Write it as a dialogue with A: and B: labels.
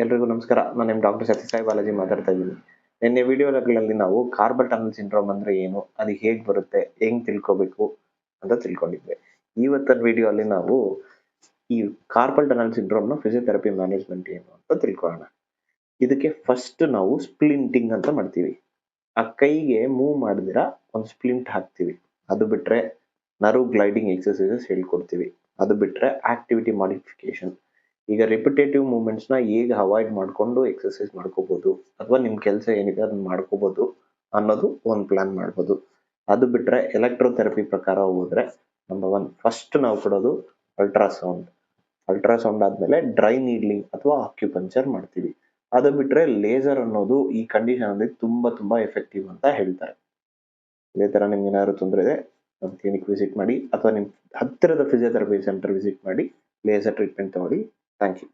A: ಎಲ್ರಿಗೂ ನಮಸ್ಕಾರ. ನಾನು ನಿಮ್ಮ ಡಾಕ್ಟರ್ ಸತ್ಯಸಾಯಿ ಬಾಲಾಜಿ ಮಾತಾಡ್ತಾ ಇದ್ದೀನಿ. ನಿನ್ನೆ ವಿಡಿಯೋಗಳಲ್ಲಿ ನಾವು ಕಾರ್ಪಲ್ ಟನಲ್ ಸಿಂಡ್ರೋಮ್ ಅಂದ್ರೆ ಏನು, ಅದು ಹೇಗೆ ಬರುತ್ತೆ, ಹೆಂಗ್ ತಿಳ್ಕೊಬೇಕು ಅಂತ ತಿಳ್ಕೊಂಡಿದ್ವಿ. ಇವತ್ತಿನ ವಿಡಿಯೋ ಅಲ್ಲಿ ನಾವು ಈ ಕಾರ್ಪಲ್ ಟನಲ್ ಸಿಂಡ್ರೋಮ್ನ ಫಿಸಿಯೋಥೆರಪಿ ಮ್ಯಾನೇಜ್ಮೆಂಟ್ ಏನು ಅಂತ ತಿಳ್ಕೊಳ್ಳೋಣ. ಇದಕ್ಕೆ ಫಸ್ಟ್ ನಾವು ಸ್ಪ್ಲಿಂಟಿಂಗ್ ಅಂತ ಮಾಡ್ತೀವಿ. ಆ ಕೈಗೆ ಮೂವ್ ಮಾಡಿದಿರ ಒಂದು ಸ್ಪ್ಲಿಂಟ್ ಹಾಕ್ತೀವಿ. ಅದು ಬಿಟ್ರೆ ನರ್ವ್ ಗ್ಲೈಡಿಂಗ್ ಎಕ್ಸರ್ಸೈಸಸ್ ಹೇಳ್ಕೊಡ್ತೀವಿ. ಅದು ಬಿಟ್ರೆ ಆಕ್ಟಿವಿಟಿ ಮಾಡಿಫಿಕೇಶನ್, ಈಗ ರಿಪಿಟೇಟಿವ್ ಮೂವ್ಮೆಂಟ್ಸ್ ನ ಹೇಗೆ ಅವಾಯ್ಡ್ ಮಾಡ್ಕೊಂಡು ಎಕ್ಸರ್ಸೈಸ್ ಮಾಡ್ಕೋಬಹುದು ಅಥವಾ ನಿಮ್ ಕೆಲಸ ಏನಿದೆ ಅದನ್ನ ಮಾಡ್ಕೋಬಹುದು ಅನ್ನೋದು ಒಂದು ಪ್ಲಾನ್ ಮಾಡ್ಬೋದು. ಅದು ಬಿಟ್ರೆ ಎಲೆಕ್ಟ್ರೋಥೆರಪಿ ಪ್ರಕಾರ ಹೋದ್ರೆ ನಂಬರ್ 1 ಫಸ್ಟ್ ನಾವು ಕೊಡೋದು ಅಲ್ಟ್ರಾಸೌಂಡ್ ಆದ್ಮೇಲೆ ಡ್ರೈ ನೀಡ್ಲಿಂಗ್ ಅಥವಾ ಆಕ್ಯುಪಂಚರ್ ಮಾಡ್ತೀವಿ. ಅದು ಬಿಟ್ರೆ ಲೇಸರ್ ಅನ್ನೋದು ಈ ಕಂಡೀಷನ್ ಅಲ್ಲಿ ತುಂಬಾ ಎಫೆಕ್ಟಿವ್ ಅಂತ ಹೇಳ್ತಾರೆ. ಇದೇ ತರ ನಿಮ್ಗೆ ಏನಾದ್ರು ತೊಂದರೆ ಇದೆ ನಮ್ಮ ಕ್ಲಿನಿಕ್ ವಿಸಿಟ್ ಮಾಡಿ ಅಥವಾ ನಿಮ್ ಹತ್ತಿರದ ಫಿಸಿಯೋಥೆರಪಿ ಸೆಂಟರ್ ವಿಸಿಟ್ ಮಾಡಿ ಲೇಸರ್ ಟ್ರೀಟ್ಮೆಂಟ್ ತಗೊಳ್ಳಿ. Thank you.